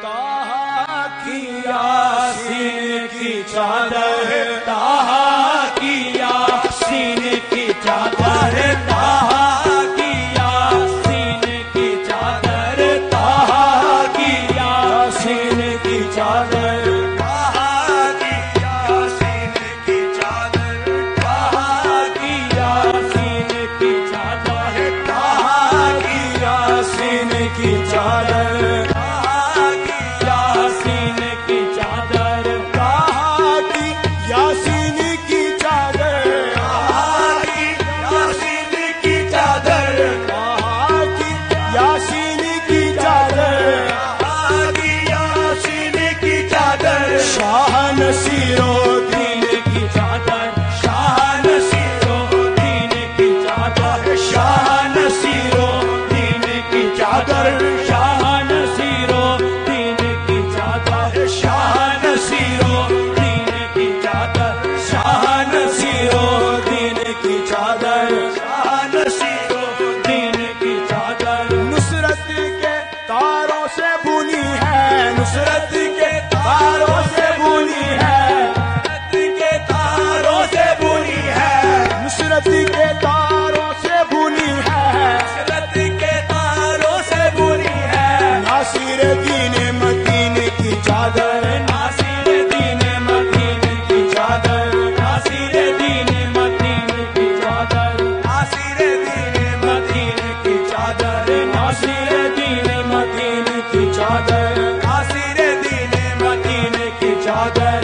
طٰہٰ کی یاسین کی چادر، طٰہٰ کی یاسین کی چادر، طٰہٰ کی یاسین کی چادر، طٰہٰ کی یاسین کی چادر، طٰہٰ کی یاسین کی چادر، طٰہٰ کی یاسین کی چادر، طٰہٰ کی یاسین کی چادر، نصیر الدین کی چادر، شاہ نصیر الدین کی چادر، شاہ نصیر الدین کی چادر، شاہ نصیر الدین کی چادر، شاہ نصیر الدین کی چادر، شاہ نصیر الدین کی چادر، شاہ نصیر الدین کی چادر، نصرت کے تاروں سے بنی ہے، نصرت کے تاروں سے بنی ہے، نصرت کے تاروں سے بنی ہے، نصرت کے تاروں سے بنی ہے، ناصر دین مدین کی چادر، ناصر دین مدین کی چادر، ناصر دین مدین کی چادر، ناصر دین مدین کی چادر، ناصر دین مدین کی چادر، ناصر دین مدین کی چادر،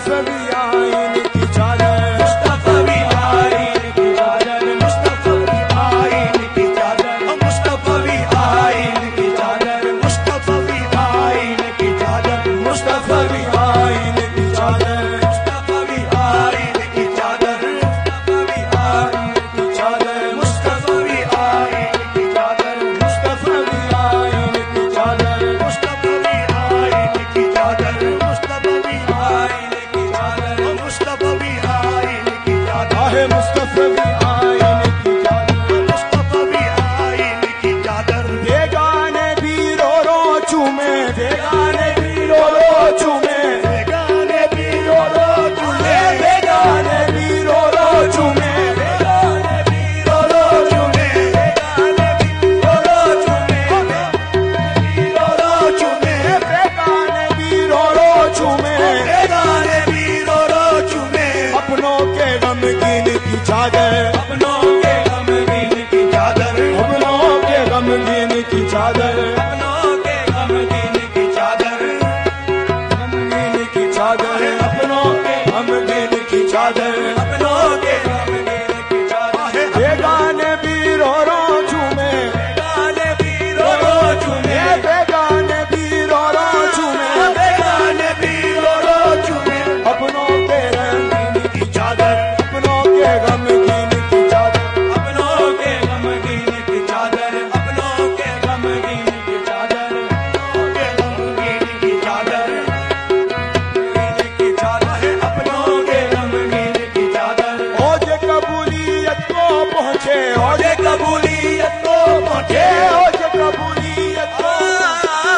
مصطفی آئین کی چادر مصطفی آئین کی چادر مصطفی آئین کی چادر مصطفی آئین کی چادر مصطفی آئین کی چادر مصطفی آئین کی چادر مصطفی آئین کی چادر مصطفی آئین کی چادر مصطفی آئین کی چادر مصطفی آئین کی چادر مصطفی آئین کی چادر مصطفی آئین کی چادر مصطفی آئین کی چادر آہ مصطفی آئین کی چادر مصطفی آئین کی چادر بیگانے بھی رو رو چومے بیگانے بھی رو رو چومے بیگانے بھی رو رو چومے بیگانے بھی رو رو چومے بیگانے بھی رو رو چومے بیگانے بھی رو رو چومے رو رو چومے بیگانے بھی رو رو چومے بیگانے بھی رو رو چومے اپنوں کے غمگین کی چادر اپنوں کے غمگین کی چادر اپنوں کے غمگین کی چادر اپنوں کے غمگین کی چادر غمگین کی چادر اپنوں کے غمگین کی چادر اپنوں کے غمگین کی چادر بیگانے بھی رو رو چومے بیگانے بھی رو رو چومے بیگانے بھی رو رو چومے بیگانے بھی رو رو چومے اپنوں کے غمگین کی چادر اپنوں کے غمگین کی چادر اپنوں کے غمگین کی چادر اپنوں کے غمگین کی چادر اپنوں کے غمگین کی چادر کی چادر اپنوں کے غمگین کی چادر اوج قبولیت کو پہنچے اوج قبولیت کو پہنچے اوج قبولیت کو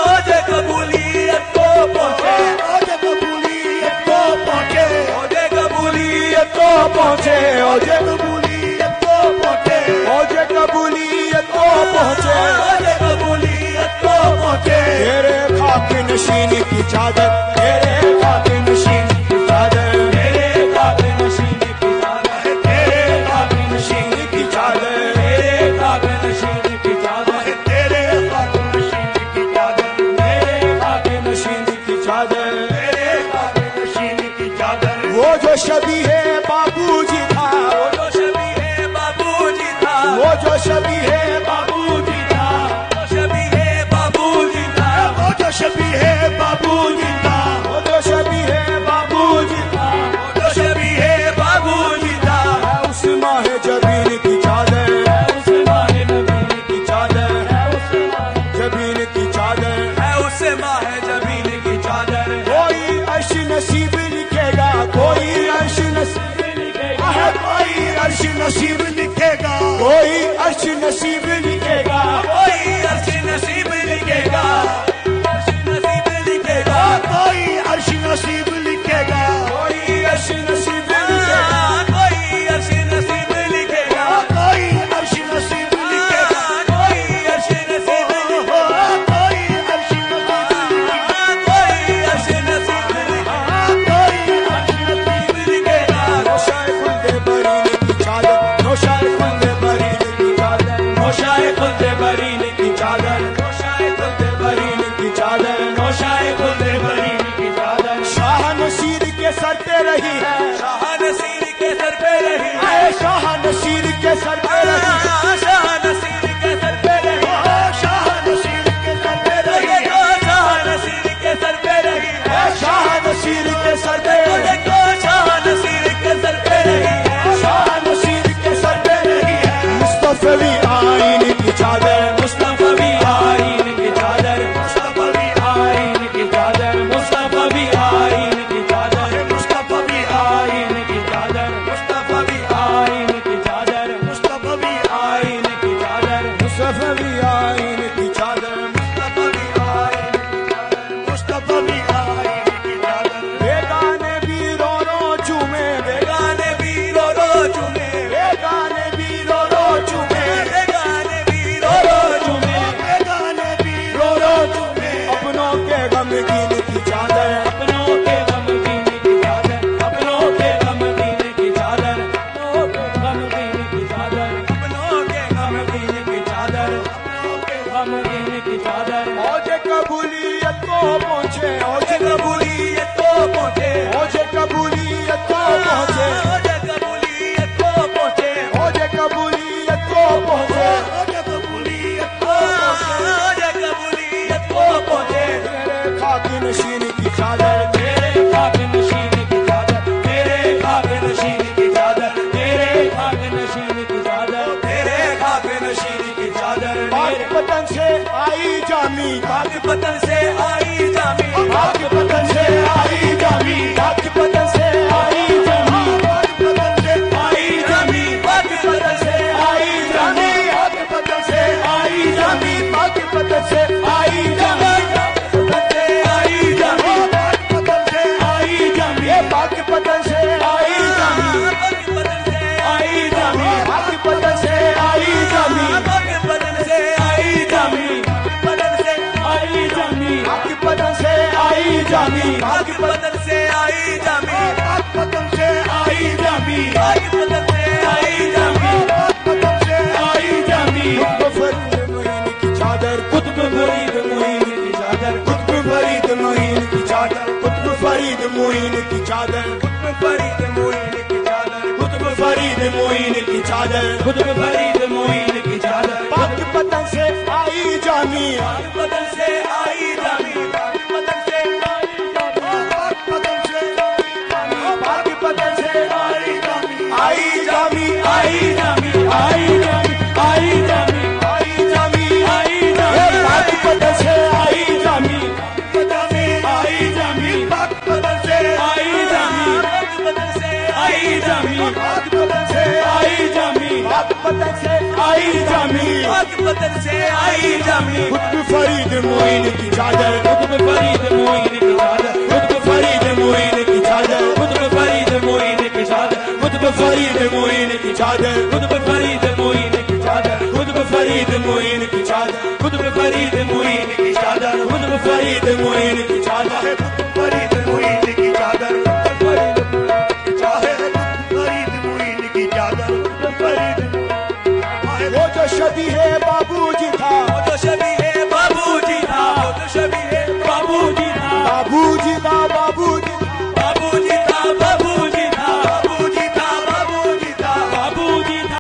اوج قبولیت کو پہنچے اوج قبولیت کو پہنچے اوج قبولیت کو پہنچے اوج قبولیت کو پہنچے اوج قبولیت کو پہنچے اوج قبولیت کو پہنچے تیرے خاک نشین کی چادر تیرے خاک نشین کی چادر تیرے خاک نشین کی چادر تیرے خاک نشین کی چادر تیرے خاک نشین کی چادر تیرے خاک نشین کی چادر تیرے خاک نشین کی چادر تیرے خاک نشین کی چادر وہ جو شبیہ بابو جی تھا وہ جو شبیہ بابو جی تھا وہ جو شبیہ بابو جی تھا وہ شبیہ بابو جی تھا وہ جو شبیہ بابو جی تھا وہ جو شبیہ بابو جی تھا وہ جو شبیہ بابو جی تھا اس ماہ جبین کی چادر اس ماہ نبی کی چادر اس ماہ جبین کی چادر ہے اس ماہ جبین کی چادر کوئی عرش نصیب لکھے گا کوئی عرش نصیب لکھے ہے کوئی عرش نصیب لکھے گا کوئی عرش نصیب لکھے گا کوئی عرش نصیب لکھے گا عرش نصیب لکھے گا کوئی عرش نصیب لکھے گا کوئی عرش نصیب لکھے گا کوئی عرش نصیب لکھے گا کوئی عرش نصیب لکھے گا کوئی عرش نصیب لکھے گا کوئی عرش نصیب کوئی عرش نصیب لکھے گا کوئی عرش نصیب لکھے گا نوشائے خلد برین کی چادر نوشائے خلد برین کی چادر نوشائے خلد برین کی چادر نوشائے خلد برین کی چادر نوشائے خلد برین کی چادر شاہ نصیر کے سر پہ رہی ہے شاہ نصیر کے سر پہ رہی اے شاہ نصیر کے سر پہ رہی شاہ نصیر کے سر پہ رہی شاہ نصیر کے سر پہ رہی شاہ نصیر کے سر پہ رہی شاہ نصیر کے سر پہ شاہ نصیر کے سر پہ رہی شاہ نصیر کے سر پہ رہی مصطفی آئین کی چادر مصطفی آئین کی چادر مصطفی آئین کی چادر مصطفی آئین کی چادر مصطفی آئین کی چادر مصطفی آئین کی چادر مصطفی آئین کی چادر مصطفی آئین کی چادر مصطفی آئین مصطفی آئین کی چادر بیگانے بھی رو رو چومے بیگانے بھی رو رو چومے بیگانے بھی رو رو چومے بیگانے بھی رو رو چومے بیگانے بھی رو رو چومے اپنوں کے غمگین کی چادر اپنوں کے غمگین کی چادر اپنوں کے غمگین کی چادر اپنوں کے غمگین کی چادر اپنوں کے غمگین کی چادر اپنوں کے غمگین کی چادر اوج قبولیت کو پہنچے اوج قبولیت کو پہنچے اوج قبولیت نشین کی چادر تیرے خاک نشین کی چادر تیرے خاک نشین کی چادر تیرے خاک نشین کی چادر تیرے خاک نشین کی چادر پاک پتن سے آئی جامی پاک پتن سے آئی جامی پاک پتن سے آئی جامی پاک پتن سے آئی جامی پاک پتن سے آئی جامی پاک پتن سے آئی جامی پاک پتن سے آئی جامی پاک پتن سے آئی جامی آئی جامی پاک پتن سے آئی جامی پاک پتن سے آئی جامی آئی جامی پاک پتن سے آئی جامی پاک پتن سے آئی جامی آئی جامی پاک پتن سے آئی جامی پاک پتن سے آئی جامی پاک پتن سے آئی جامی پاک پتن سے آئی جامی پاک پتن سے آئی جامی قطب فرید معین کی چادر قطب فرید معین کی چادر قطب فرید معین کی چادر قطب فرید معین کی چادر قطب فرید معین کی چادر قطب فرید معین کی چادر قطب فرید معین کی چادر پاک پتن سے آئی جامی پاک پتن سے آئی جامی پاک پتن سے آئی جامی پاک پتن سے پاک پتن سے آئی جامی آئی جامی آئی جامی آئی جامی آئی جامی آئی جامی آئی پاک جامی پتن سے آئی جامی آئی جامی پاک پتن سے آئی جامی آئی جامی پاک پتن سے آئی جامی پاک پتن سے آئی جامی پاک پتن سے آئی جامی قطب فرید معین کی چادر قطب فرید معین کی چادر قطب فرید معین کی چادر قطب فرید معین کی چادر قطب فرید معین کی چادر قطب فرید معین کی چادر قطب فرید معین کی چادر قطب فرید معین کی چادر قطب فرید معین کی چادر قطب فرید معین کی چادر قطب فرید معین کی چادر قطب فرید وہ جو شبیہ بابو جی تھا وہ جو شبیہ بابو جی تھا وہ جو شبیہ بابو جی تھا بابو جی تھا